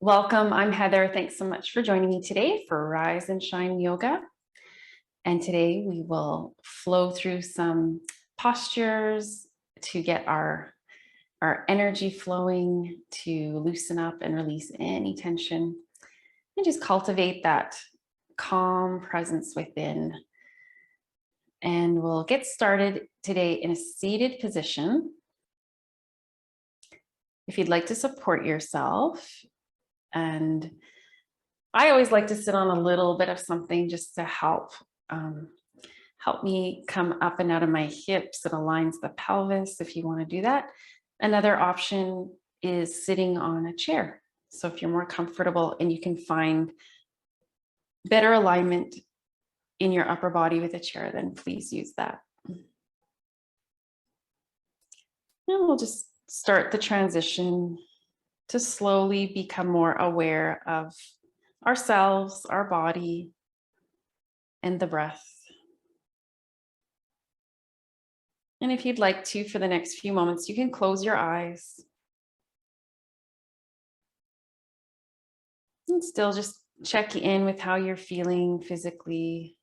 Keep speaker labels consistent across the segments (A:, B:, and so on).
A: Welcome, I'm Heather. Thanks so much for joining me today for Rise and Shine Yoga. And today we will flow through some postures to get our energy flowing, to loosen up and release any tension, and just cultivate that calm presence within. And we'll get started today in a seated position. If you'd like to support yourself, and I always like to sit on a little bit of something just to help me come up and out of my hips. It aligns the pelvis if you want to do that. Another option is sitting on a chair. So if you're more comfortable and you can find better alignment in your upper body with a chair, then please use that. And we'll just start the transition to slowly become more aware of ourselves, our body, and the breath. And if you'd like to, for the next few moments, you can close your eyes. And still just check in with how you're feeling physically.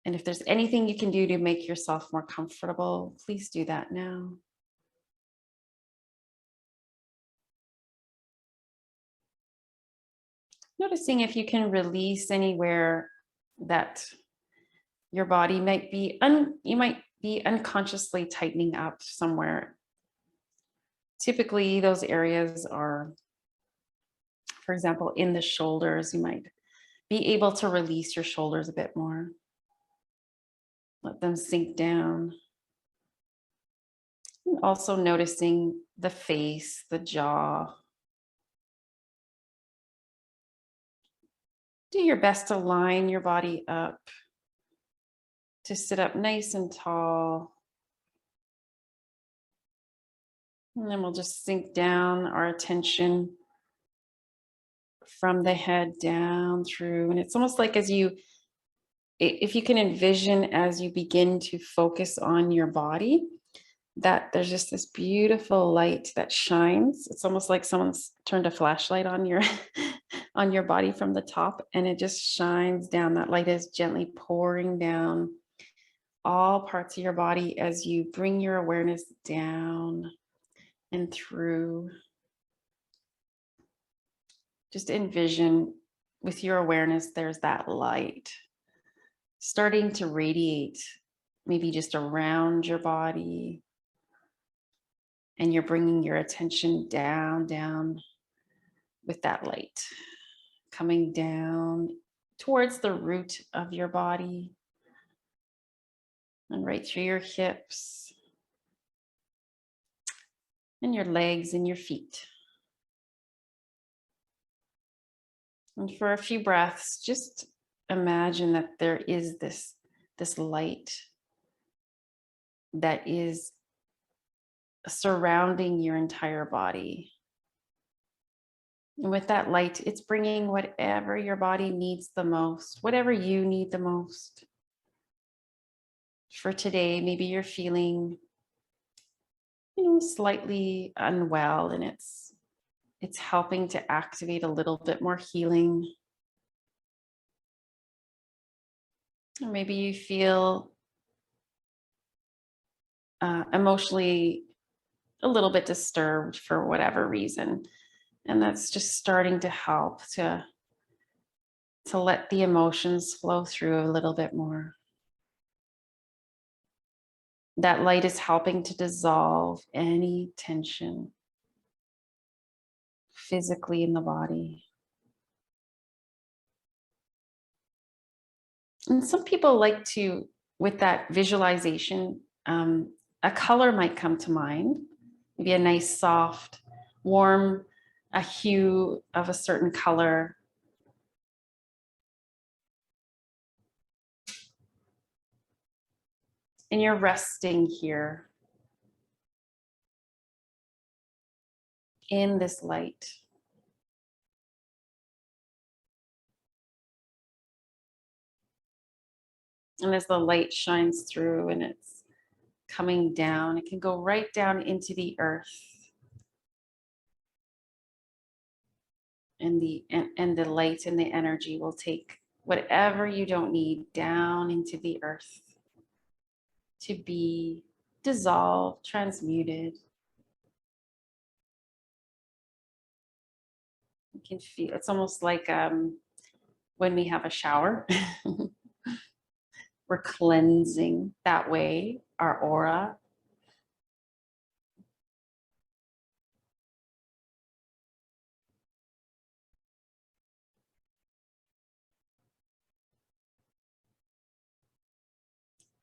A: And if there's anything you can do to make yourself more comfortable, please do that now. Noticing if you can release anywhere that your body might be, you might be unconsciously tightening up somewhere. Typically, those areas are, for example, in the shoulders. You might be able to release your shoulders a bit more. Let them sink down. And also noticing the face, the jaw. Do your best to line your body up to sit up nice and tall. And then we'll just sink down our attention from the head down through. And it's almost like if you can envision as you begin to focus on your body, that there's just this beautiful light that shines. It's almost like someone's turned a flashlight on your on your body from the top, and it just shines down. That light is gently pouring down all parts of your body as you bring your awareness down and through. Just envision with your awareness, there's that light starting to radiate, maybe just around your body. And you're bringing your attention down with that light, coming down towards the root of your body and right through your hips and your legs and your feet. And for a few breaths, just imagine that there is this light that is surrounding your entire body. And with that light, it's bringing whatever your body needs the most, whatever you need the most. For today, maybe you're feeling, slightly unwell, and it's helping to activate a little bit more healing. Or maybe you feel emotionally a little bit disturbed for whatever reason. And that's just starting to help to let the emotions flow through a little bit more. That light is helping to dissolve any tension physically in the body. And some people like to, with that visualization, a color might come to mind, maybe a nice, soft, warm, a hue of a certain color. And you're resting here in this light. And as the light shines through and it's coming down, it can go right down into the earth. and the light and the energy will take whatever you don't need down into the earth to be dissolved, transmuted. You can feel it's almost like when we have a shower. We're cleansing that way our aura.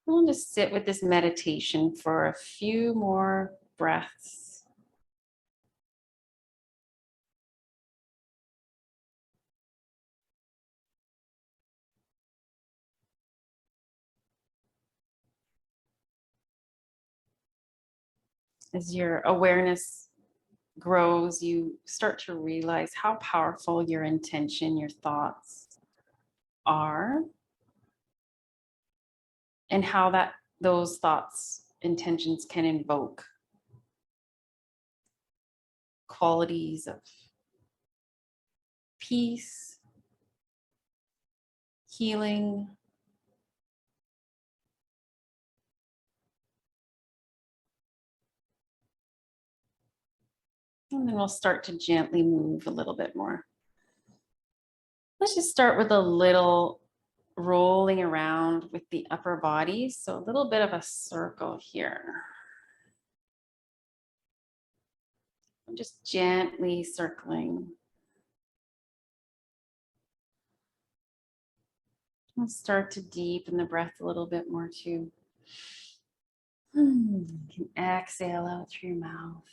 A: We'll just sit with this meditation for a few more breaths. As your awareness grows, you start to realize how powerful your intention, your thoughts are, and how those thoughts, intentions can invoke qualities of peace, healing, and then we'll start to gently move a little bit more. Let's just start with a little rolling around with the upper body. So a little bit of a circle here. I'm just gently circling. I'll start to deepen the breath a little bit more too. You can exhale out through your mouth.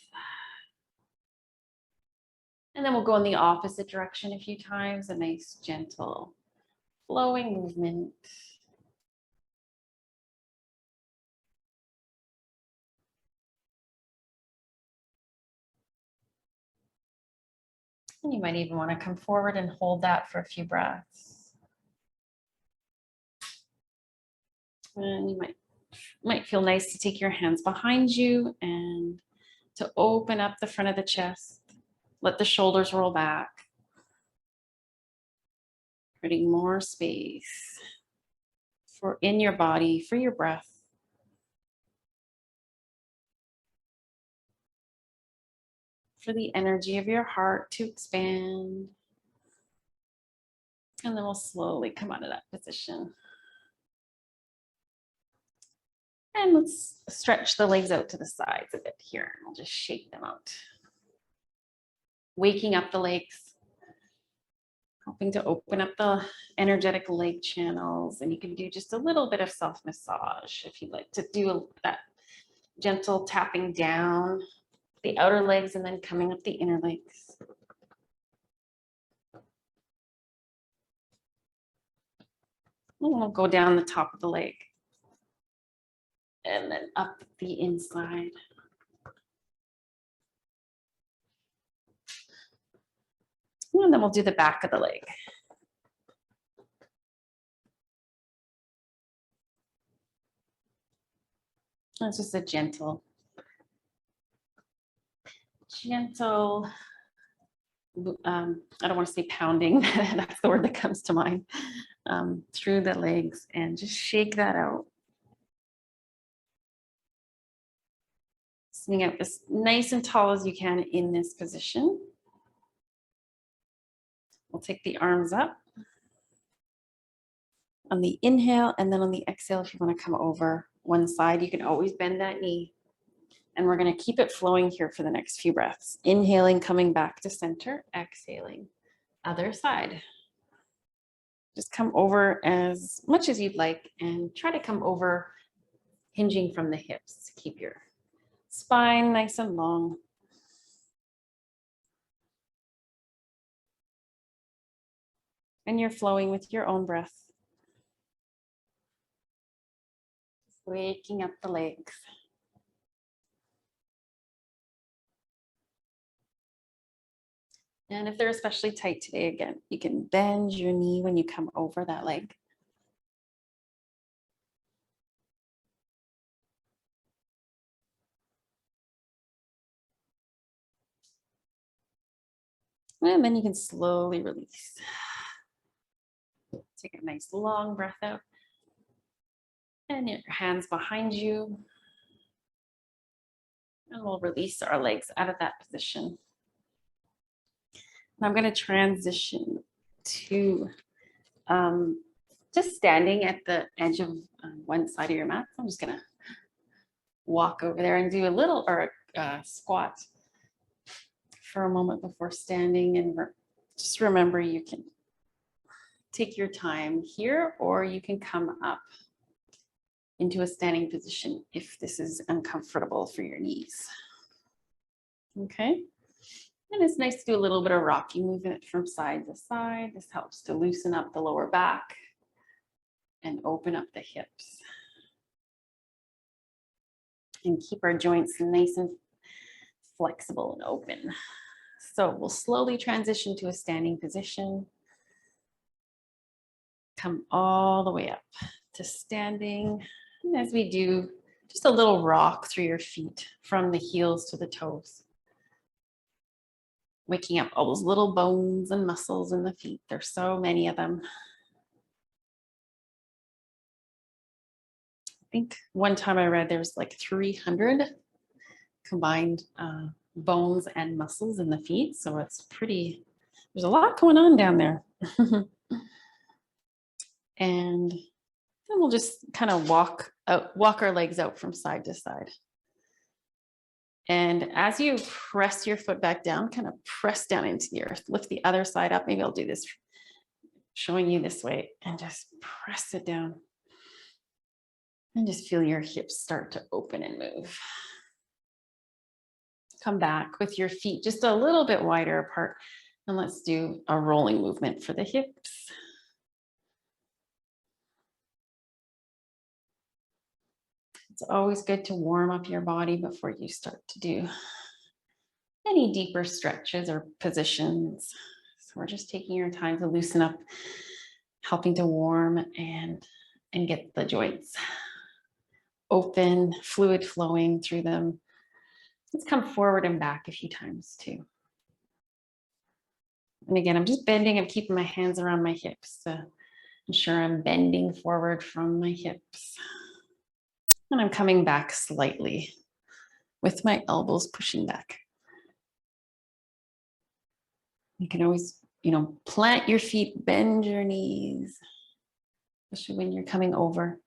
A: And then we'll go in the opposite direction a few times, a nice gentle flowing movement. And you might even want to come forward and hold that for a few breaths. And you might feel nice to take your hands behind you and to open up the front of the chest. Let the shoulders roll back, creating more space for in your body, for your breath. For the energy of your heart to expand. And then we'll slowly come out of that position. And let's stretch the legs out to the sides a bit here. And we'll just shake them out. Waking up the legs. Helping to open up the energetic leg channels. And you can do just a little bit of self-massage if you'd like to do that gentle tapping down the outer legs and then coming up the inner legs. And we'll go down the top of the leg. And then up the inside. And then we'll do the back of the leg. It's just a gentle, I don't want to say pounding, that's the word that comes to mind, through the legs, and just shake that out. Sitting up as nice and tall as you can in this position. We'll take the arms up on the inhale, and then on the exhale, if you want to come over one side, you can always bend that knee. And we're going to keep it flowing here for the next few breaths. Inhaling, coming back to center, exhaling, other side. Just come over as much as you'd like and try to come over hinging from the hips. Keep your spine nice and long. And you're flowing with your own breath. Waking up the legs. And if they're especially tight today, again, you can bend your knee when you come over that leg. And then you can slowly release. Take a nice long breath out. And your hands behind you. And we'll release our legs out of that position. And I'm going to transition to just standing at the edge of one side of your mat. So I'm just going to walk over there and do a little or squat for a moment before standing. And just remember, you can take your time here, or you can come up into a standing position if this is uncomfortable for your knees. Okay. And it's nice to do a little bit of rocking movement from side to side. This helps to loosen up the lower back and open up the hips. And keep our joints nice and flexible and open. So we'll slowly transition to a standing position. Come all the way up to standing. And as we do, just a little rock through your feet from the heels to the toes. Waking up all those little bones and muscles in the feet. There's so many of them. I think one time I read there's like 300 combined bones and muscles in the feet. So it's pretty, there's a lot going on down there. And then we'll just kind of walk our legs out from side to side. And as you press your foot back down, kind of press down into the earth, lift the other side up. Maybe I'll do this, showing you this way, and just press it down. And just feel your hips start to open and move. Come back with your feet just a little bit wider apart. And let's do a rolling movement for the hips. It's always good to warm up your body before you start to do any deeper stretches or positions. So we're just taking your time to loosen up, helping to warm and get the joints open, fluid flowing through them. Let's come forward and back a few times too. And again, I'm just bending. I'm keeping my hands around my hips to ensure I'm bending forward from my hips. And I'm coming back slightly with my elbows pushing back. You can always, plant your feet, bend your knees, especially when you're coming over.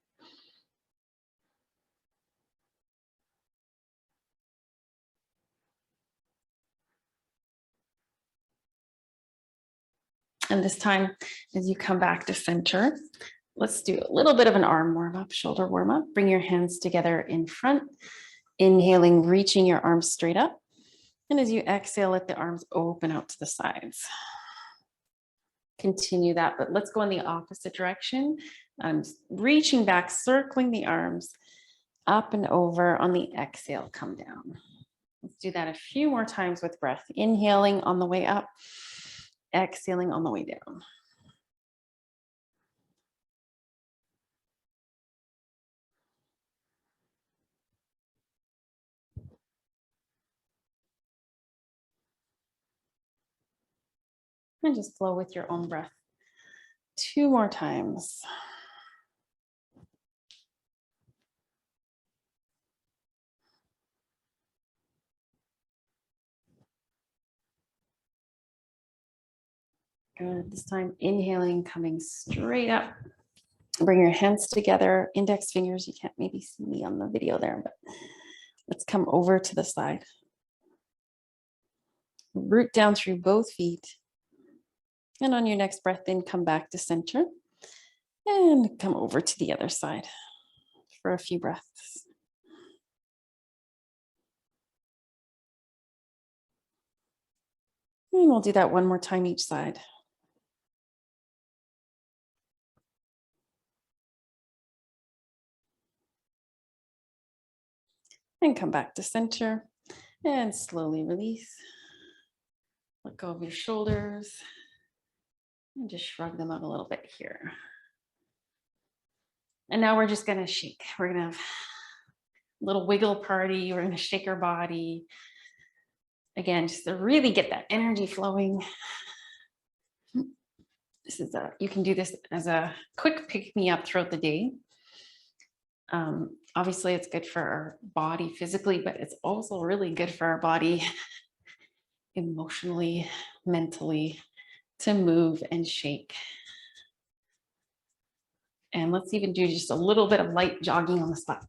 A: And this time, as you come back to center, let's do a little bit of an arm warm up, shoulder warm up. Bring your hands together in front, inhaling, reaching your arms straight up. And as you exhale, let the arms open out to the sides. Continue that, but let's go in the opposite direction. I'm reaching back, circling the arms up and over. On the exhale, come down. Let's do that a few more times with breath. Inhaling on the way up, exhaling on the way down. And just flow with your own breath. 2 more times. Good. This time, inhaling, coming straight up. Bring your hands together, index fingers. You can't maybe see me on the video there, but let's come over to the side. Root down through both feet. And on your next breath in, come back to center and come over to the other side for a few breaths. And we'll do that one more time each side. And come back to center and slowly release. Let go of your shoulders and just shrug them out a little bit here. And now we're just gonna shake. We're gonna have a little wiggle party. We're gonna shake our body. Again, just to really get that energy flowing. This is you can do this as a quick pick me up throughout the day. Obviously it's good for our body physically, but it's also really good for our body emotionally, mentally, to move and shake. And let's even do just a little bit of light jogging on the spot.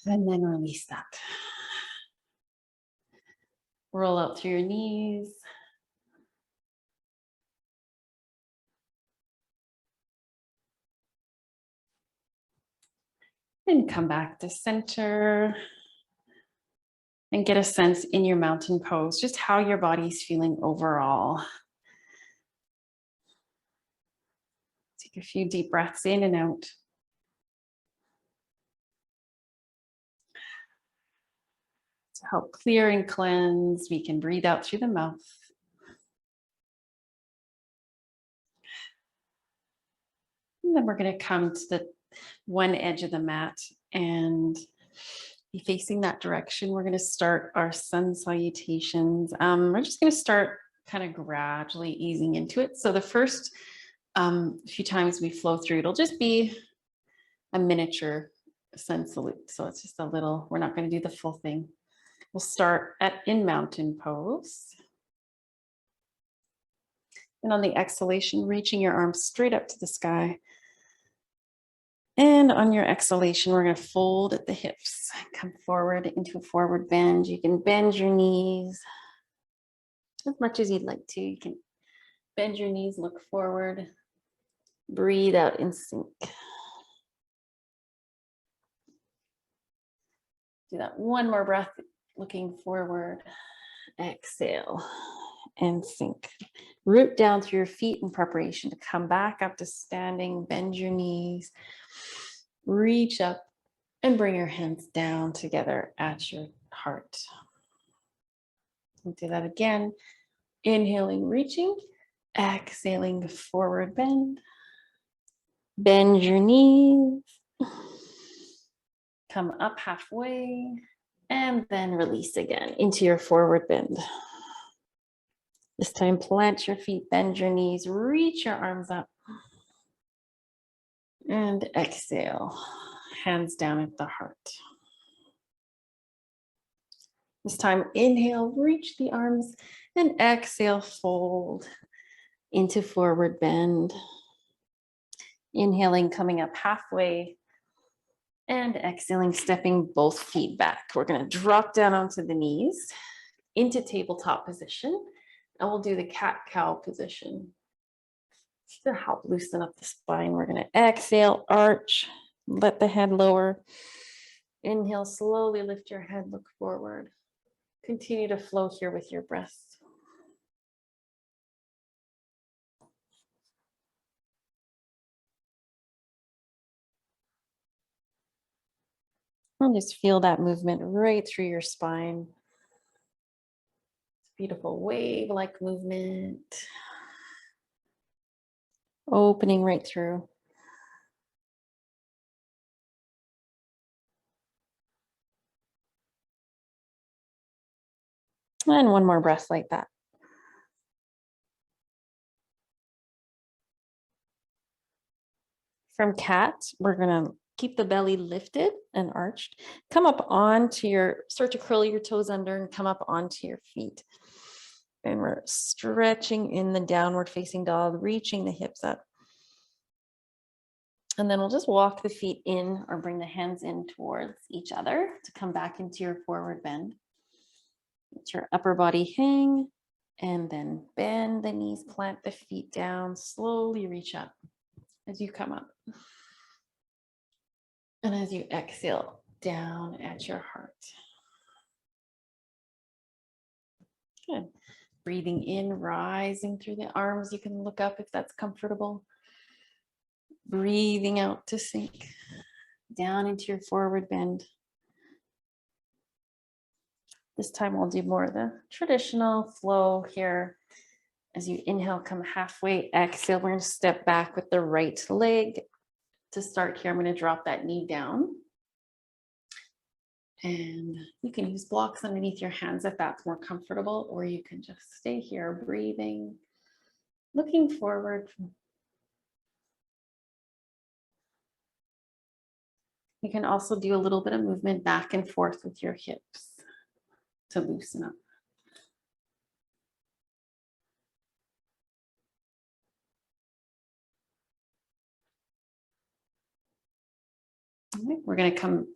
A: And then release that. Roll out through your knees. And come back to center. And get a sense in your mountain pose, just how your body's feeling overall. Take a few deep breaths in and out. To help clear and cleanse, we can breathe out through the mouth. And then we're going to come to the one edge of the mat and be facing that direction. We're going to start our sun salutations. We're just going to start kind of gradually easing into it. So the first few times we flow through, it'll just be a miniature sun salute. So it's just a little, we're not going to do the full thing. We'll start in mountain pose. And on the exhalation, reaching your arms straight up to the sky. And on your exhalation, we're going to fold at the hips. Come forward into a forward bend. You can bend your knees as much as you'd like to. You can bend your knees, look forward. Breathe out in sync. Do that one more breath, looking forward. Exhale and sink. Root down through your feet in preparation to come back up to standing. Bend your knees. Reach up and bring your hands down together at your heart. We'll do that again. Inhaling, reaching. Exhaling, forward bend. Bend your knees. Come up halfway. And then release again into your forward bend. This time, plant your feet, bend your knees, reach your arms up. And exhale, hands down at the heart. This time, inhale, reach the arms, and exhale, fold into forward bend. Inhaling, coming up halfway, and exhaling, stepping both feet back. We're going to drop down onto the knees into tabletop position, and we'll do the cat-cow position. To help loosen up the spine, we're going to exhale, arch, let the head lower. Inhale, slowly lift your head, look forward. Continue to flow here with your breath. And just feel that movement right through your spine. Beautiful wave-like movement. Opening right through. And one more breath like that. From cat, we're gonna keep the belly lifted and arched. Come up onto start to curl your toes under and come up onto your feet. And we're stretching in the downward facing dog, reaching the hips up. And then we'll just walk the feet in or bring the hands in towards each other to come back into your forward bend. Let your upper body hang and then bend the knees, plant the feet down, slowly reach up as you come up. And as you exhale, down at your heart. Good. Breathing in, rising through the arms. You can look up if that's comfortable. Breathing out to sink down into your forward bend. This time we'll do more of the traditional flow here As you inhale, come halfway. Exhale, we're going to step back with the right leg. To start here, I'm going to drop that knee down. And you can use blocks underneath your hands if that's more comfortable, or you can just stay here breathing, looking forward. You can also do a little bit of movement back and forth with your hips to loosen up. All right, we're going to come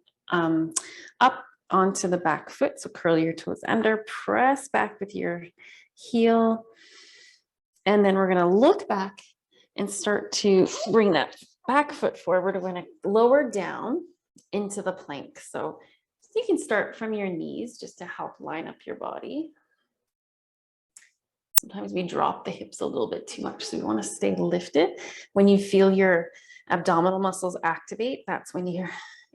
A: up onto the back foot. So curl your toes under, press back with your heel. And then we're going to look back and start to bring that back foot forward. We're going to lower down into the plank. So you can start from your knees just to help line up your body. Sometimes we drop the hips a little bit too much, so we want to stay lifted. When you feel your abdominal muscles activate, that's when you're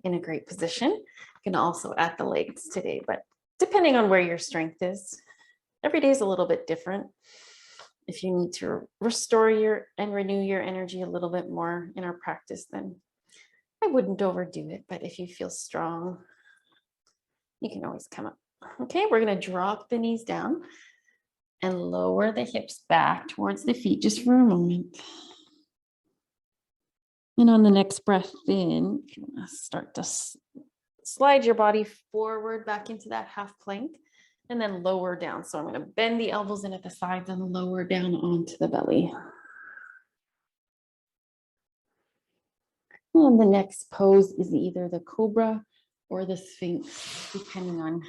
A: in a great position. You can also add the legs today, but depending on where your strength is, every day is a little bit different. If you need to restore and renew your energy a little bit more in our practice, then I wouldn't overdo it. But if you feel strong, you can always come up. Okay, we're going to drop the knees down and lower the hips back towards the feet just for a moment. And on the next breath in, if you want to start to slide your body forward back into that half plank and then lower down. So I'm going to bend the elbows in at the sides and lower down onto the belly. And the next pose is either the cobra or the sphinx, depending on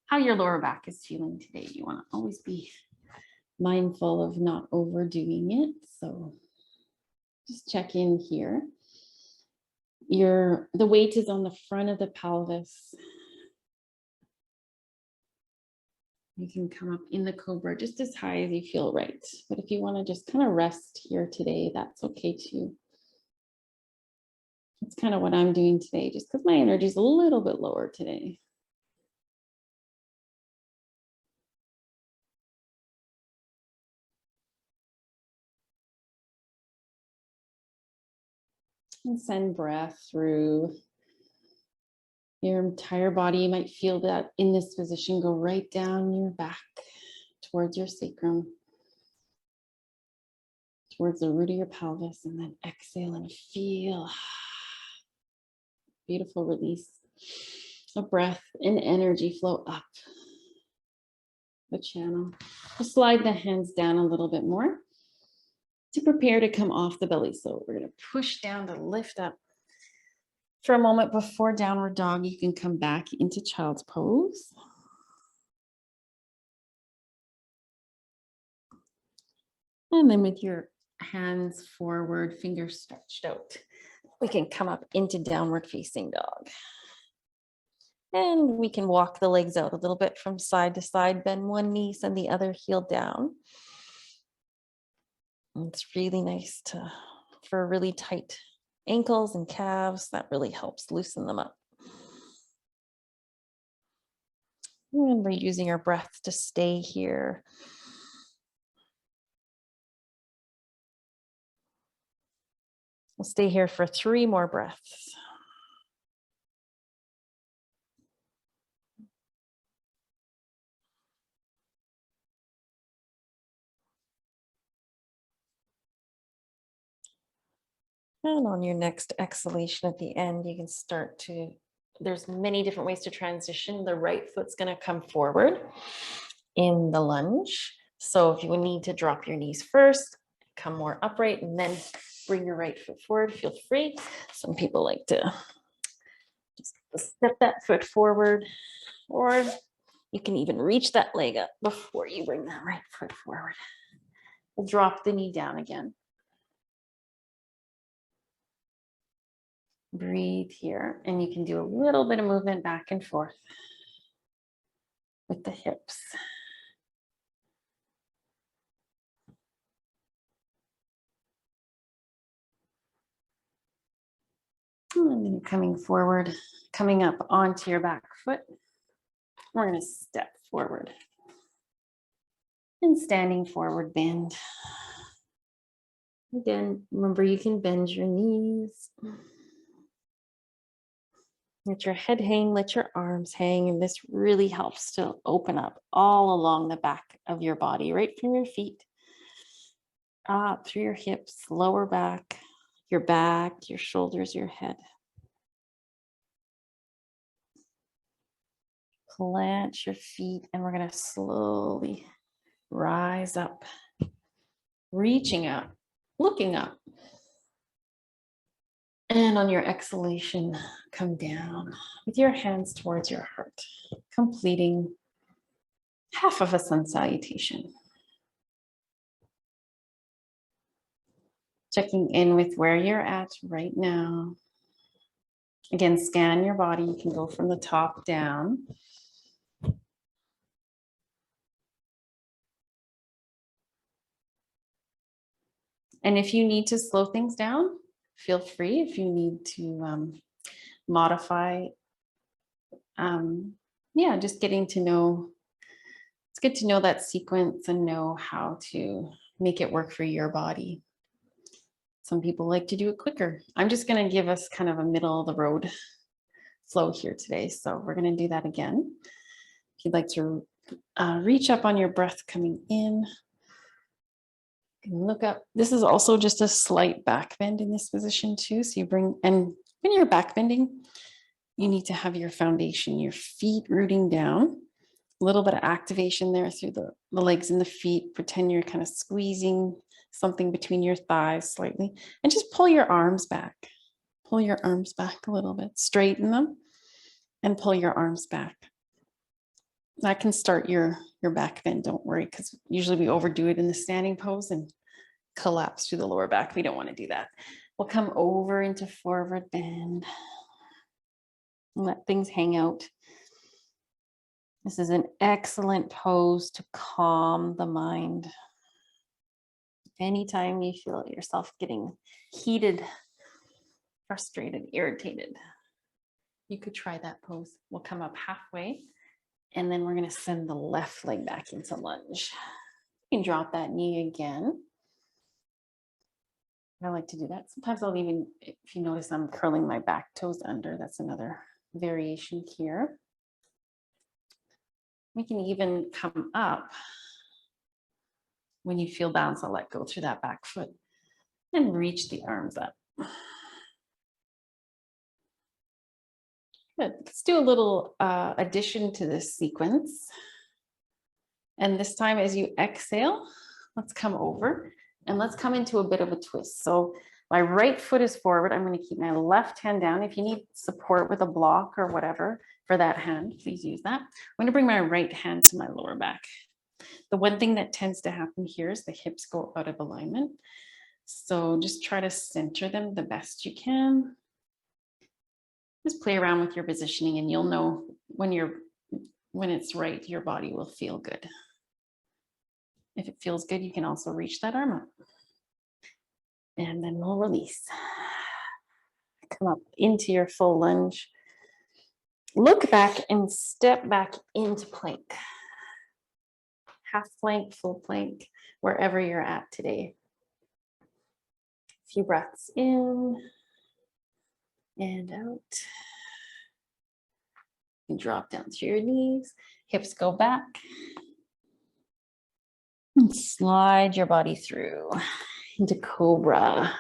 A: how your lower back is feeling today. You want to always be mindful of not overdoing it. So just check in here. The weight is on the front of the pelvis. You can come up in the cobra just as high as you feel right. But if you want to just kind of rest here today, that's okay too. That's kind of what I'm doing today, just because my energy is a little bit lower today. And send breath through your entire body. You might feel that in this position, go right down your back towards your sacrum, towards the root of your pelvis, and then exhale and feel beautiful release of breath and energy flow up the channel. Just slide the hands down a little bit more to prepare to come off the belly. So we're going to push down to lift up. For a moment before downward dog, you can come back into child's pose. And then with your hands forward, fingers stretched out, we can come up into downward facing dog. And we can walk the legs out a little bit from side to side, bend one knee, send the other heel down. And it's really nice for really tight ankles and calves. That really helps loosen them up. And we're using our breath to stay here. We'll stay here for 3 more breaths. And on your next exhalation at the end, you can start there's many different ways to transition. The right foot's going to come forward in the lunge. So if you need to drop your knees first, come more upright, and then bring your right foot forward, feel free. Some people like to just step that foot forward, or you can even reach that leg up before you bring that right foot forward. We'll drop the knee down again. Breathe here, and you can do a little bit of movement back and forth with the hips. And then coming forward, coming up onto your back foot, we're going to step forward. And standing forward bend. Again, remember you can bend your knees. Let your head hang, let your arms hang, and this really helps to open up all along the back of your body, right from your feet, up through your hips, lower back, your shoulders, your head. Plant your feet, and we're going to slowly rise up, reaching out, looking up. And on your exhalation, come down with your hands towards your heart, completing half of a sun salutation. Checking in with where you're at right now. Again, scan your body. You can go from the top down. And if you need to slow things down, feel free. If you need to modify, just getting to know, it's good to know that sequence and know how to make it work for your body. Some people like to do it quicker. I'm just going to give us kind of a middle of the road flow here today. So we're going to do that again. If you'd like to reach up on your breath coming in, you can look up. This is also just a slight back bend in this position too. So you bring, and when you're back bending, you need to have your foundation, your feet rooting down, a little bit of activation there through the legs and the feet. Pretend you're kind of squeezing something between your thighs slightly, and just pull your arms back. Pull your arms back a little bit, straighten them and pull your arms back. That can start your back bend, don't worry, because usually we overdo it in the standing pose and collapse through the lower back. We don't want to do that. We'll come over into forward bend. Let things hang out. This is an excellent pose to calm the mind. Anytime you feel yourself getting heated, frustrated, irritated, you could try that pose. We'll come up halfway, and then we're going to send the left leg back into lunge. You can drop that knee again. I like to do that. Sometimes I'll even, if you notice, I'm curling my back toes under. That's another variation here. We can even come up. When you feel balance, I'll let go through that back foot and reach the arms up. Good. Let's do a little addition to this sequence. And this time as you exhale, let's come over and let's come into a bit of a twist. So my right foot is forward. I'm going to keep my left hand down. If you need support with a block or whatever for that hand, please use that. I'm going to bring my right hand to my lower back. The one thing that tends to happen here is the hips go out of alignment. So just try to center them the best you can. Just play around with your positioning and you'll know when it's right, your body will feel good. If it feels good, you can also reach that arm up. And then we'll release. Come up into your full lunge. Look back and step back into plank. Half plank, full plank, wherever you're at today. A few breaths in and out. You drop down to your knees, hips go back. And slide your body through into cobra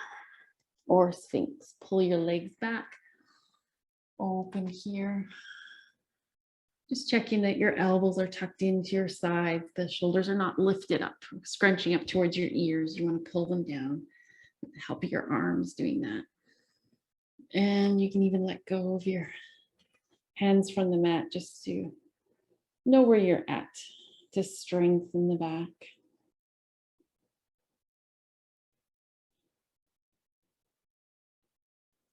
A: or sphinx. Pull your legs back. Open here. Just checking that your elbows are tucked into your sides. The shoulders are not lifted up, scrunching up towards your ears. You want to pull them down. Help your arms doing that. And you can even let go of your hands from the mat just to know where you're at, to strengthen the back.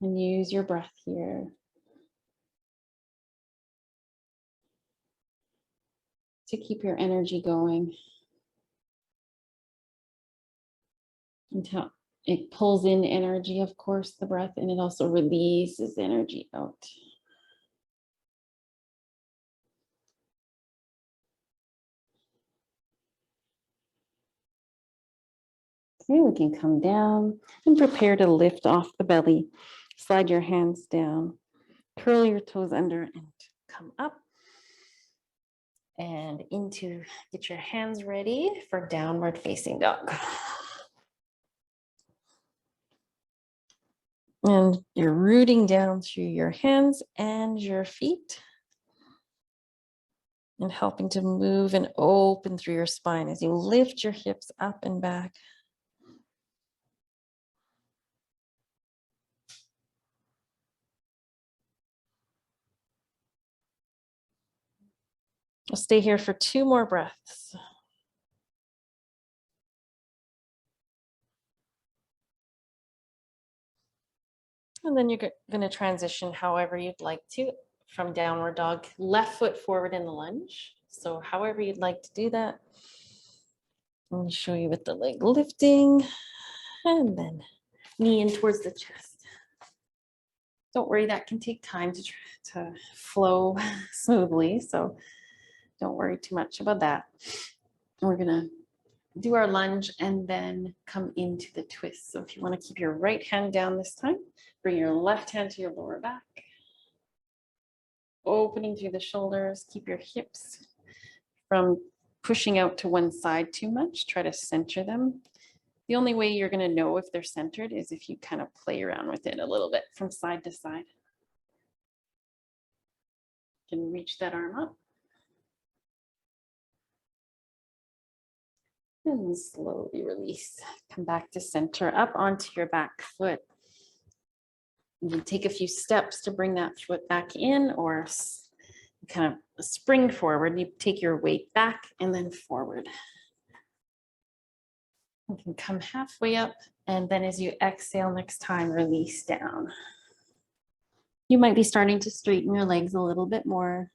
A: And use your breath here. To keep your energy going until it pulls in energy, of course, the breath, and it also releases energy out. Okay, we can come down and prepare to lift off the belly. Slide your hands down, curl your toes under and come up. And get your hands ready for downward facing dog. And you're rooting down through your hands and your feet and helping to move and open through your spine as you lift your hips up and back. We'll stay here for 2 more breaths. And then you're going to transition however you'd like to from downward dog, left foot forward in the lunge. So however you'd like to do that. Let me show you with the leg lifting and then knee in towards the chest. Don't worry, that can take time to flow smoothly. So don't worry too much about that. We're going to do our lunge and then come into the twist. So if you want to keep your right hand down this time, bring your left hand to your lower back. Opening through the shoulders, keep your hips from pushing out to one side too much. Try to center them. The only way you're going to know if they're centered is if you kind of play around with it a little bit from side to side. You can reach that arm up. And slowly release. Come back to center, up onto your back foot. You can take a few steps to bring that foot back in, or kind of spring forward. You take your weight back and then forward. You can come halfway up, and then as you exhale next time, release down. You might be starting to straighten your legs a little bit more.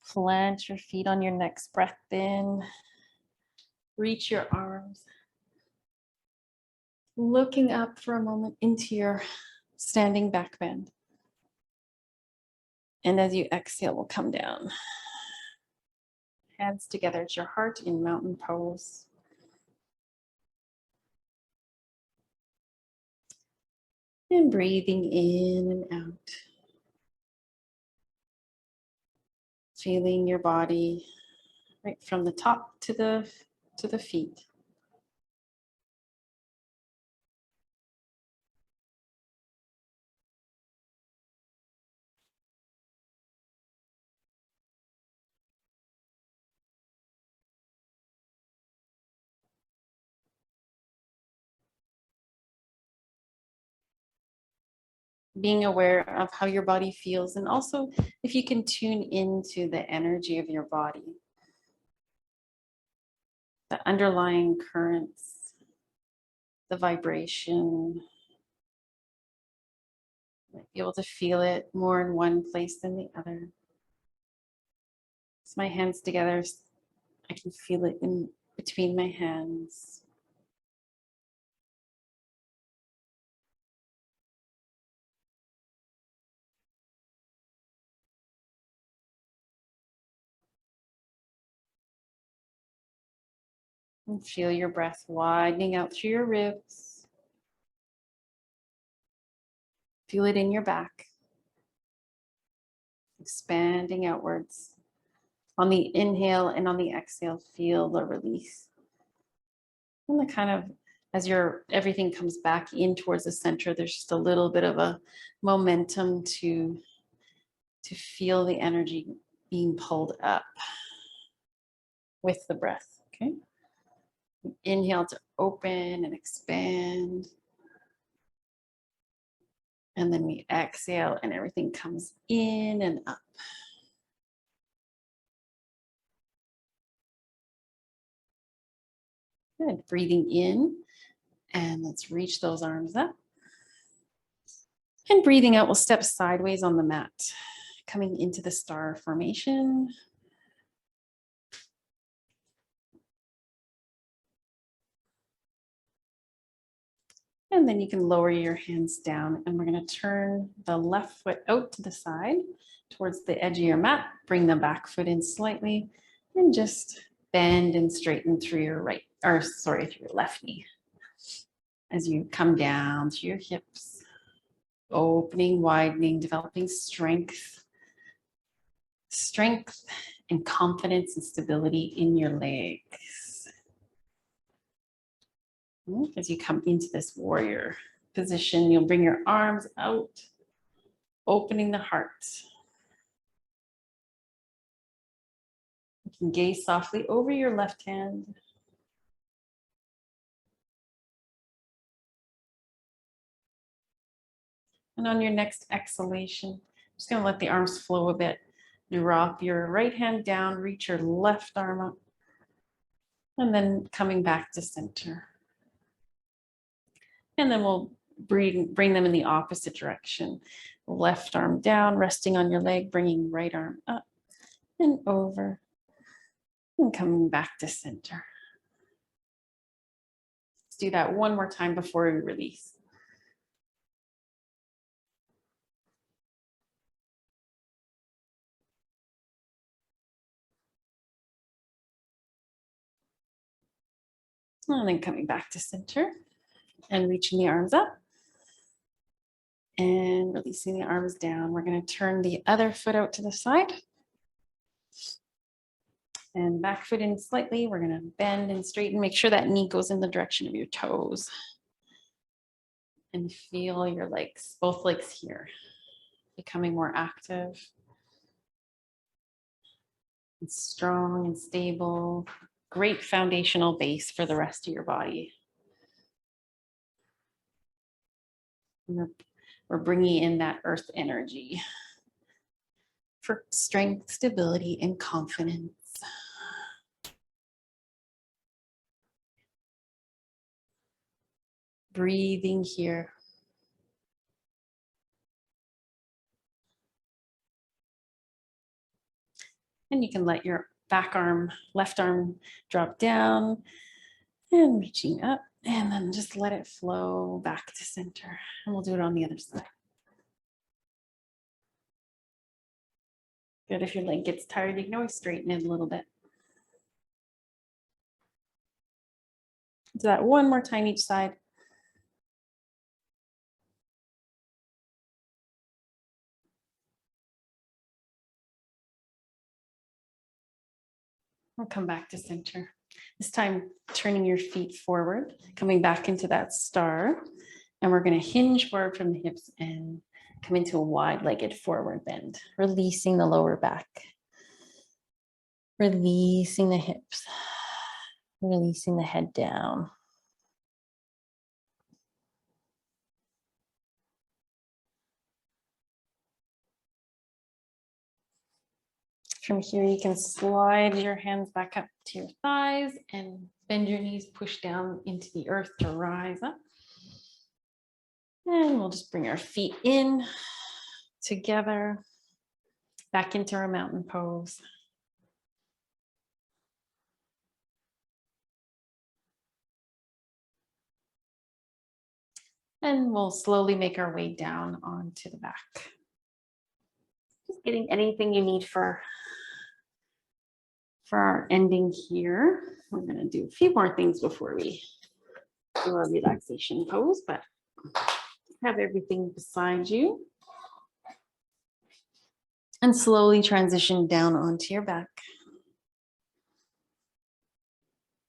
A: Plant your feet on your next breath in. Reach your arms. Looking up for a moment into your standing back bend. And as you exhale, we'll come down. Hands together at your heart in mountain pose. And breathing in and out. Feeling your body right from the top to the feet. Being aware of how your body feels, and also if you can tune into the energy of your body, the underlying currents, the vibration. You might be able to feel it more in one place than the other. As my hands together, I can feel it in between my hands. And feel your breath widening out through your ribs. Feel it in your back, expanding outwards. On the inhale and on the exhale, feel the release. And the kind of, as everything comes back in towards the center, there's just a little bit of a momentum to feel the energy being pulled up with the breath, okay? Inhale to open and expand. And then we exhale and everything comes in and up. Good, breathing in, and let's reach those arms up. And breathing out, we'll step sideways on the mat, coming into the star formation. And then you can lower your hands down, and we're going to turn the left foot out to the side towards the edge of your mat. Bring the back foot in slightly and just bend and straighten through your through your left knee. As you come down to your hips, opening, widening, developing strength and confidence and stability in your legs. As you come into this warrior position, you'll bring your arms out, opening the heart. You can gaze softly over your left hand. And on your next exhalation, I'm just going to let the arms flow a bit. Drop your right hand down, reach your left arm up, and then coming back to center. And then we'll bring them in the opposite direction. Left arm down, resting on your leg, bringing right arm up and over, and coming back to center. Let's do that one more time before we release. And then coming back to center and reaching the arms up and releasing the arms down. We're going to turn the other foot out to the side and back foot in slightly. We're going to bend and straighten. Make sure that knee goes in the direction of your toes. And feel your legs, both legs here, becoming more active and strong and stable. Great foundational base for the rest of your body. We're bringing in that earth energy for strength, stability, and confidence. Breathing here. And you can let your left arm drop down and reaching up, and then just let it flow back to center. And we'll do it on the other side. Good. If your leg gets tired, you can always straighten it a little bit. Do that one more time each side. We'll come back to center. This time, turning your feet forward, coming back into that star. And we're going to hinge forward from the hips and come into a wide-legged forward bend, releasing the lower back, releasing the hips, releasing the head down. From here, you can slide your hands back up to your thighs and bend your knees, push down into the earth to rise up. And we'll just bring our feet in together, back into our mountain pose. And we'll slowly make our way down onto the back. Just getting anything you need for our ending here. We're going to do a few more things before we do our relaxation pose, but have everything beside you. And slowly transition down onto your back.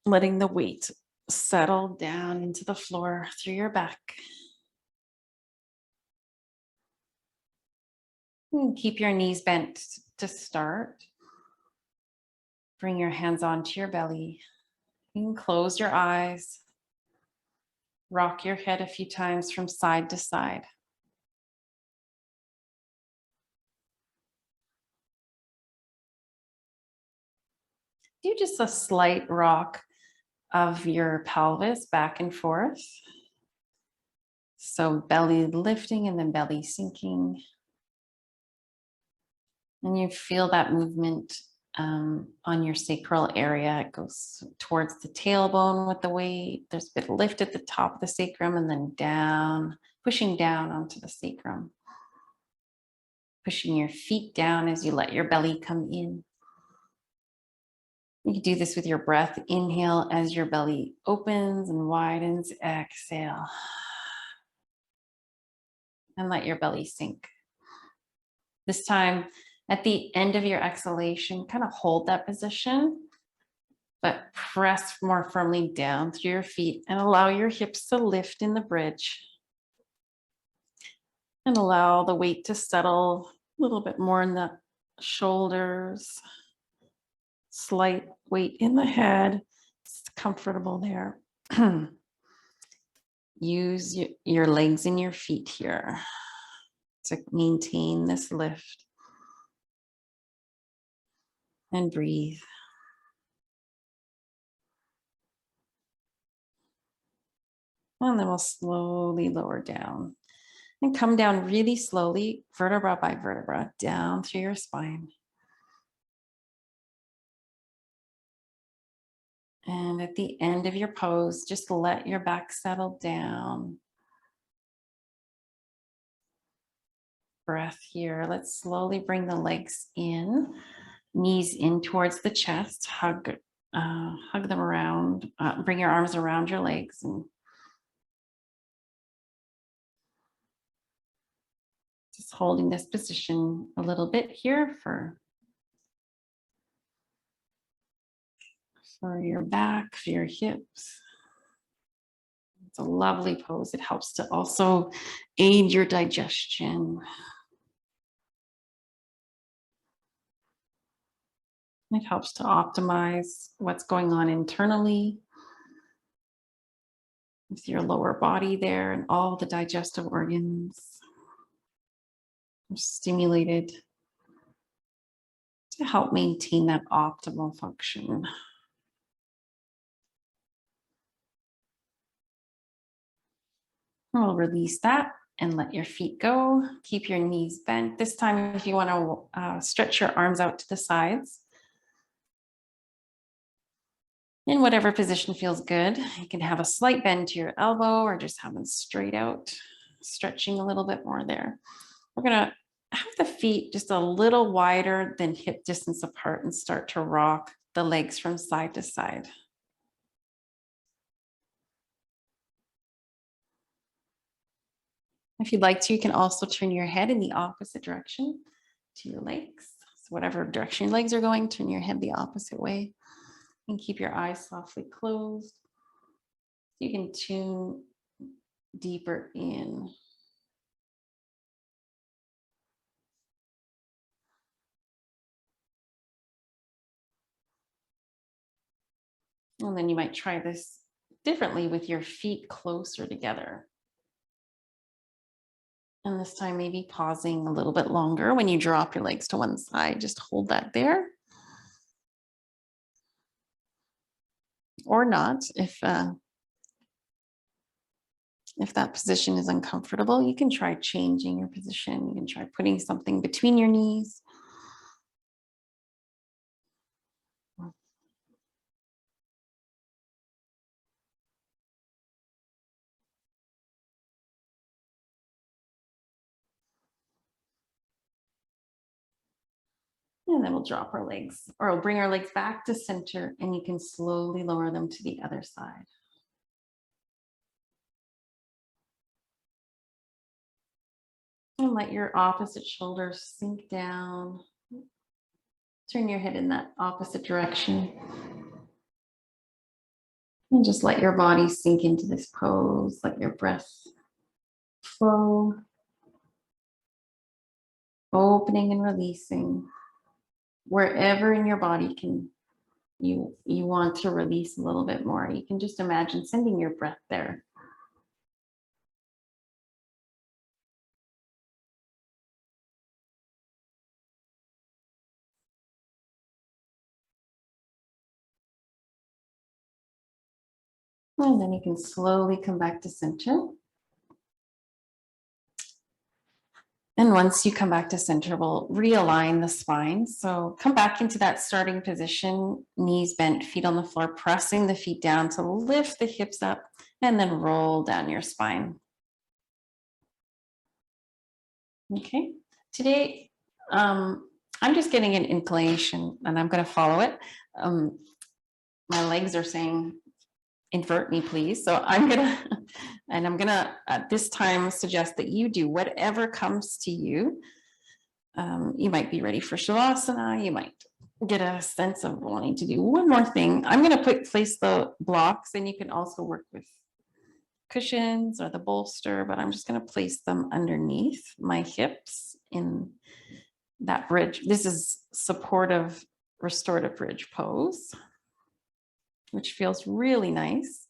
A: Letting the weight settle down into the floor through your back. And keep your knees bent to start. Bring your hands onto your belly. You can close your eyes. Rock your head a few times from side to side. Do just a slight rock of your pelvis back and forth. So belly lifting and then belly sinking. And you feel that movement on your sacral area. It goes towards the tailbone with the weight. There's a bit of lift at the top of the sacrum and then down, pushing down onto the sacrum. pushing your feet down as you let your belly come in. You can do this with your breath. Inhale as your belly opens and widens. Exhale. And let your belly sink. This time, at the end of your exhalation, kind of hold that position, but press more firmly down through your feet and allow your hips to lift in the bridge. And allow the weight to settle a little bit more in the shoulders. Slight weight in the head. It's comfortable there. Use your legs and your feet here to maintain this lift. And breathe. And then we'll slowly lower down. And come down really slowly, vertebra by vertebra, down through your spine. And at the end of your pose, just let your back settle down. Breath here. Let's slowly bring the legs in, knees in towards the chest. Hug them around. Bring your arms around your legs and just holding this position a little bit here for your back, for your hips. It's a lovely pose. It helps to also aid your digestion. It helps to optimize what's going on internally with your lower body there, and all the digestive organs are stimulated to help maintain that optimal function. We'll release that and let your feet go. Keep your knees bent. This time, if you want to stretch your arms out to the sides, in whatever position feels good. You can have a slight bend to your elbow or just have them straight out, stretching a little bit more there. We're going to have the feet just a little wider than hip distance apart and start to rock the legs from side to side. If you'd like to, you can also turn your head in the opposite direction to your legs. So whatever direction your legs are going, turn your head the opposite way and keep your eyes softly closed. You can tune deeper in. And then you might try this differently with your feet closer together. And this time, maybe pausing a little bit longer when you drop your legs to one side, just hold that there. Or not, if that position is uncomfortable, you can try changing your position. You can try putting something between your knees. And then we'll drop our legs, or we'll bring our legs back to center, and you can slowly lower them to the other side. And let your opposite shoulder sink down. Turn your head in that opposite direction. And just let your body sink into this pose. Let your breath flow. Opening and releasing. Wherever in your body you want to release a little bit more, you can just imagine sending your breath there. And then you can slowly come back to center. And once you come back to center, we'll realign the spine. So come back into that starting position, knees bent, feet on the floor, pressing the feet down to lift the hips up, and then roll down your spine. Okay, today I'm just getting an inclination and I'm going to follow it. My legs are saying, invert me, please. So I'm going to, and I'm going to at this time suggest that you do whatever comes to you. You might be ready for Shavasana. You might get a sense of wanting to do one more thing. I'm going to place the blocks, and you can also work with cushions or the bolster, but I'm just going to place them underneath my hips in that bridge. This is supportive, restorative bridge pose, which feels really nice.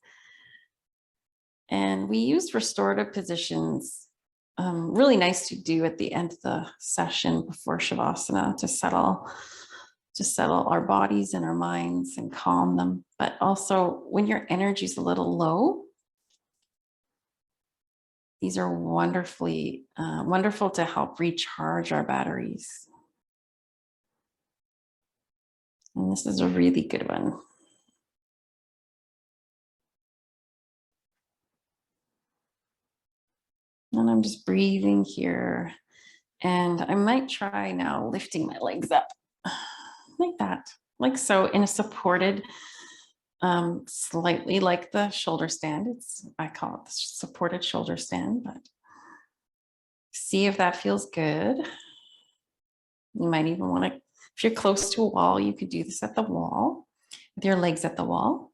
A: And we use restorative positions, really nice to do at the end of the session before Shavasana to settle our bodies and our minds and calm them. But also when your energy is a little low, these are wonderful to help recharge our batteries. And this is a really good one. And I'm just breathing here. And I might try now lifting my legs up like that, like so, in a supported, slightly like the shoulder stand. I call it the supported shoulder stand, but see if that feels good. You might even want to, if you're close to a wall, you could do this at the wall with your legs at the wall.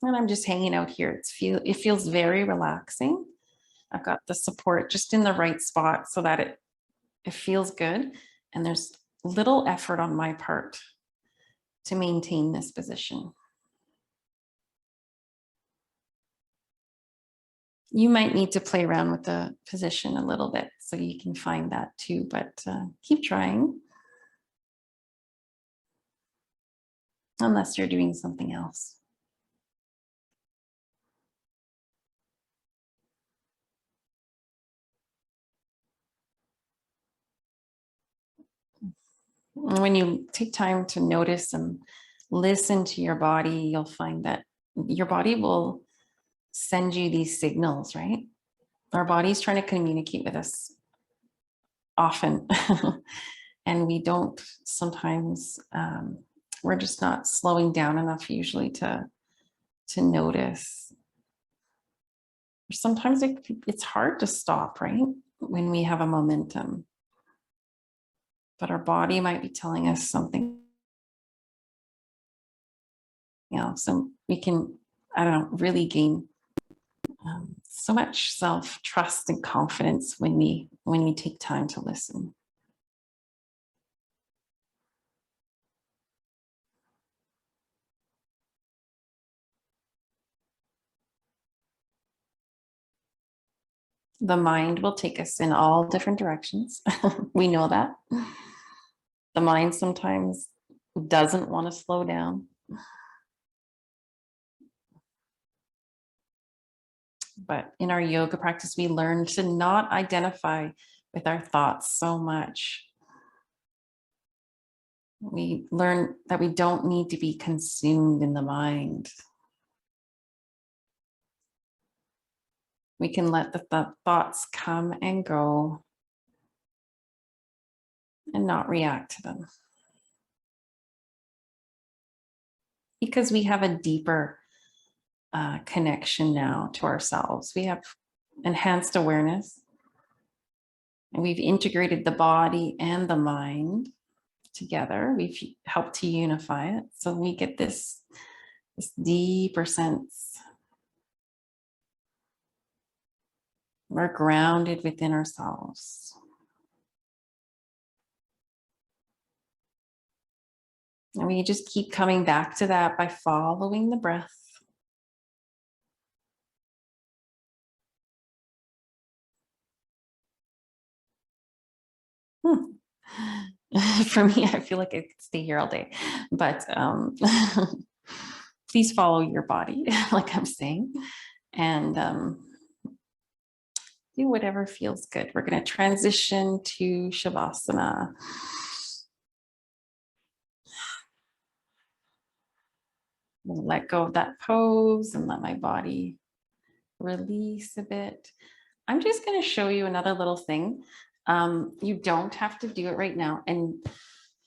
A: And I'm just hanging out here. It feels very relaxing. I've got the support just in the right spot so that it feels good. And there's little effort on my part to maintain this position. You might need to play around with the position a little bit so you can find that too, but keep trying. Unless you're doing something else. When you take time to notice and listen to your body, you'll find that your body will send you these signals, right? Our body's trying to communicate with us often. And we don't sometimes, we're just not slowing down enough usually to notice. Sometimes it's hard to stop, right? When we have a momentum. But our body might be telling us something else. And we can, I don't know, really gain so much self-trust and confidence when we take time to listen. The mind will take us in all different directions. We know that. The mind sometimes doesn't want to slow down. But in our yoga practice, we learn to not identify with our thoughts so much. We learn that we don't need to be consumed in the mind. We can let the thoughts come and go and not react to them. Because we have a deeper connection now to ourselves. We have enhanced awareness, and we've integrated the body and the mind together. We've helped to unify it. So we get this deeper sense. We're grounded within ourselves. And we just keep coming back to that by following the breath. For me, I feel like I could stay here all day, but please follow your body, like I'm saying, and do whatever feels good. We're going to transition to Shavasana. Let go of that pose and let my body release a bit. I'm just going to show you another little thing. You don't have to do it right now. And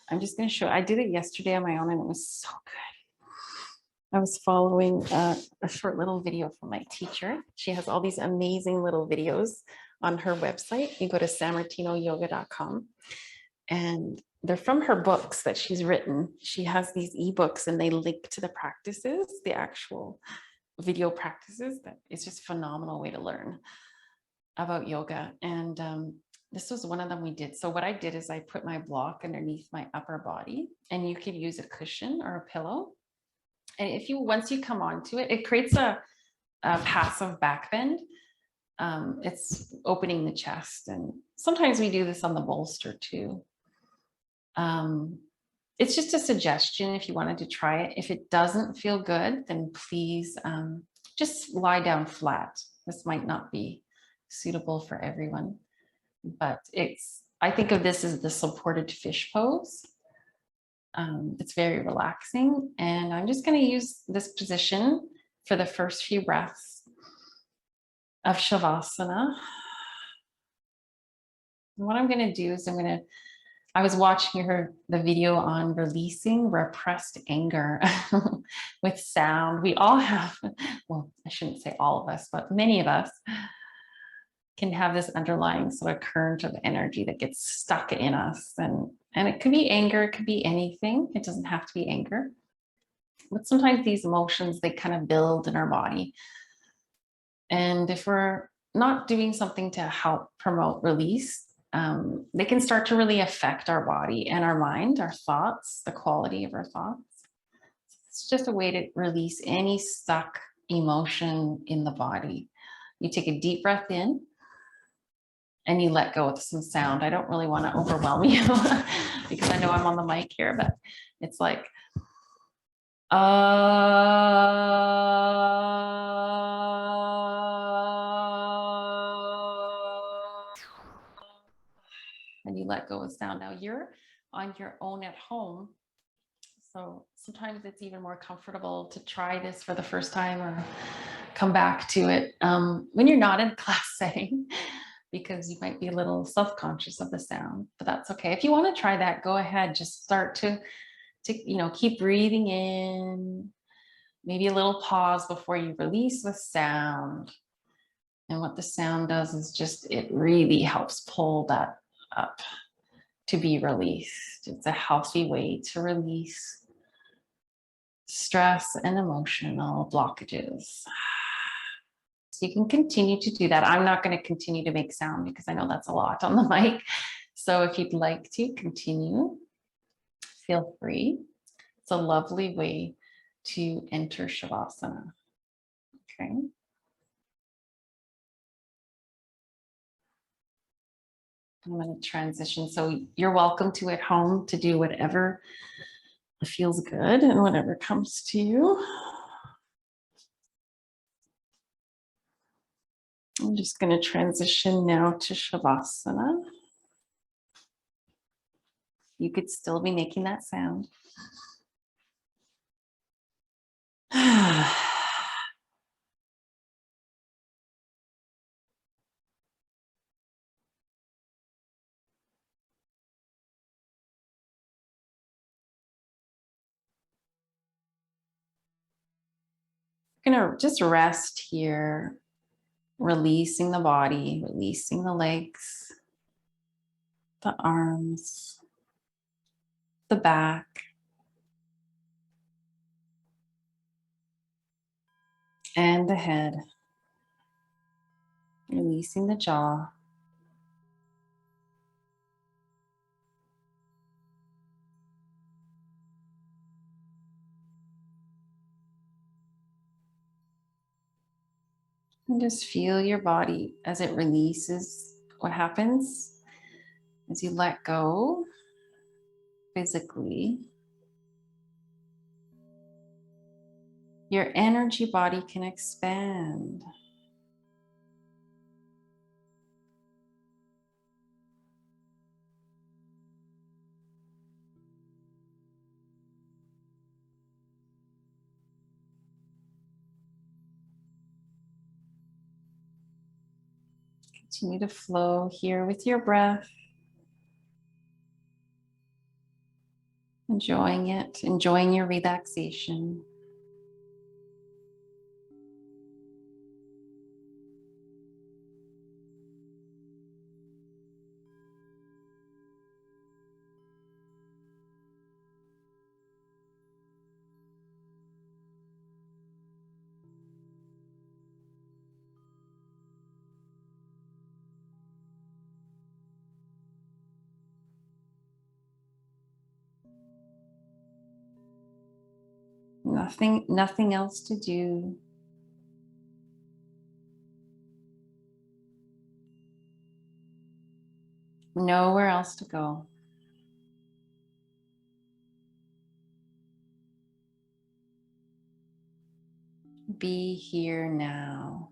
A: I'm just going to show, I did it yesterday on my own and it was so good. I was following a short little video from my teacher. She has all these amazing little videos on her website. You go to sammartinoyoga.com and they're from her books that she's written. She has these ebooks and they link to the practices, the actual video practices. That it's just a phenomenal way to learn about yoga. And this was one of them we did. So what I did is I put my block underneath my upper body, and you could use a cushion or a pillow. And if you, once you come onto it, it creates a passive back bend. It's opening the chest. And sometimes we do this on the bolster too. It's just a suggestion if you wanted to try it. If it doesn't feel good, then please just lie down flat. This might not be suitable for everyone, but I think of this as the supported fish pose. It's very relaxing, and I'm just going to use this position for the first few breaths of Shavasana. And what I'm going to do is I was watching the video on releasing repressed anger with sound. We all have, well, I shouldn't say all of us, but many of us can have this underlying sort of current of energy that gets stuck in us. And it could be anger, it could be anything. It doesn't have to be anger. But sometimes these emotions, they kind of build in our body. And if we're not doing something to help promote release, they can start to really affect our body and our mind, our thoughts, the quality of our thoughts. It's just a way to release any stuck emotion in the body. You take a deep breath in and you let go with some sound. I don't really want to overwhelm you because I know I'm on the mic here, but it's like, and you let go with sound. Now you're on your own at home. So sometimes it's even more comfortable to try this for the first time or come back to it when you're not in a class setting, because you might be a little self-conscious of the sound, but that's okay. If you want to try that, go ahead. Just start to keep breathing in, maybe a little pause before you release with sound. And what the sound does is just, it really helps pull that up to be released. It's a healthy way to release stress and emotional blockages. So you can continue to do that. I'm not going to continue to make sound because I know that's a lot on the mic. So if you'd like to continue, feel free. It's a lovely way to enter Shavasana. Okay. I'm going to transition. So you're welcome to at home to do whatever feels good and whatever comes to you. I'm just going to transition now to Shavasana. You could still be making that sound. I'm going to just rest here, releasing the body, releasing the legs, the arms, the back, and the head, releasing the jaw. And just feel your body as it releases. What happens as you let go physically, your energy body can expand. Continue to flow here with your breath. Enjoying it, enjoying your relaxation. Nothing else to do. Nowhere else to go. Be here now.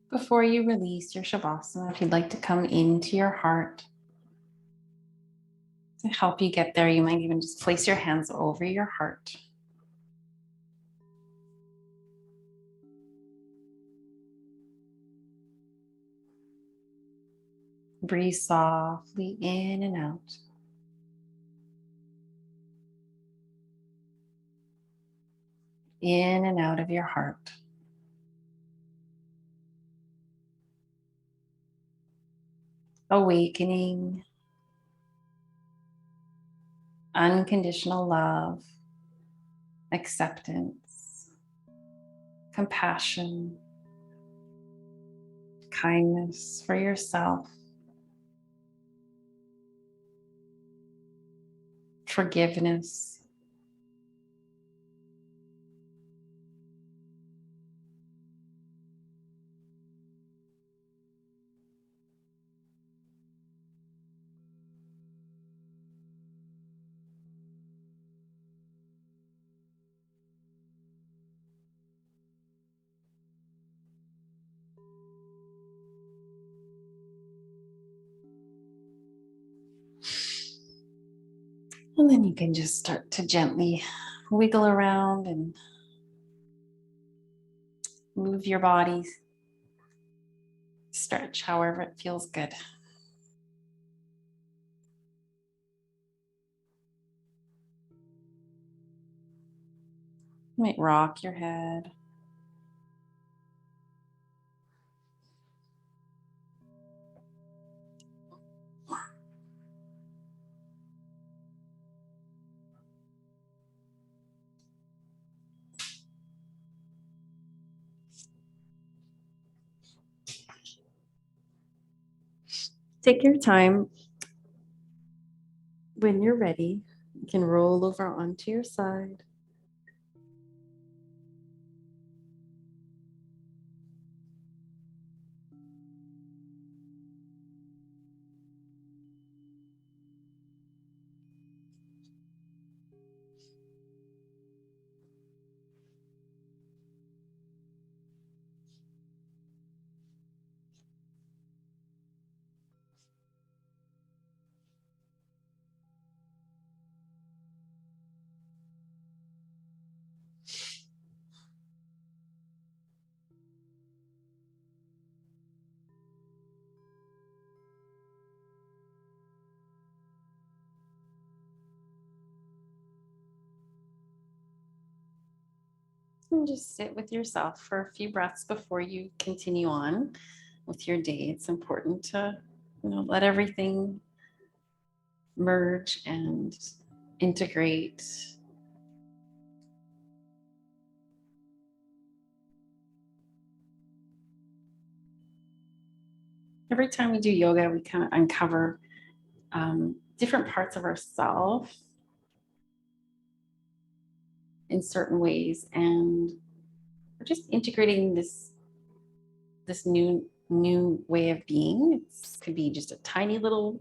A: Before you release your Shavasana, if you'd like to come into your heart to help you get there, you might even just place your hands over your heart. Breathe softly in and out. In and out of your heart. Awakening unconditional love, acceptance, compassion, kindness for yourself, forgiveness. And then you can just start to gently wiggle around and move your body. Stretch however it feels good. You might rock your head. Take your time. When you're ready, you can roll over onto your side. And just sit with yourself for a few breaths before you continue on with your day. It's important to, let everything merge and integrate. Every time we do yoga, we kind of uncover different parts of ourselves in certain ways, and we're just integrating this new way of being. It could be just a tiny little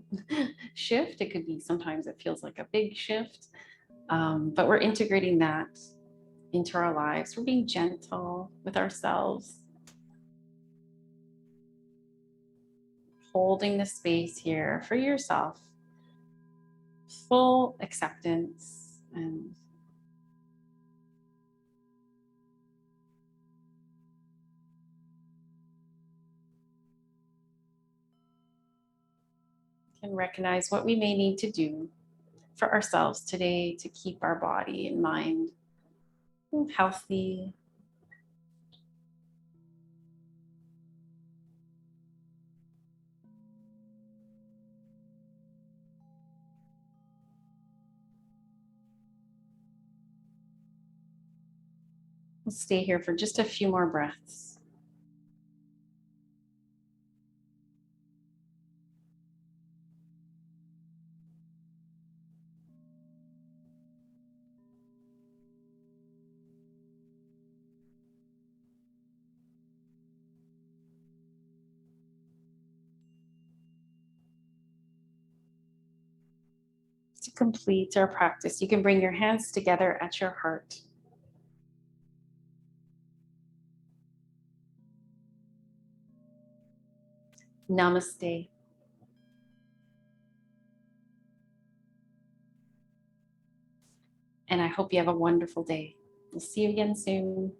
A: shift. It could be sometimes it feels like a big shift, but we're integrating that into our lives. We're being gentle with ourselves, holding the space here for yourself, full acceptance and can recognize what we may need to do for ourselves today to keep our body and mind healthy. We'll stay here for just a few more breaths. To complete our practice, you can bring your hands together at your heart. Namaste. And I hope you have a wonderful day. We'll see you again soon.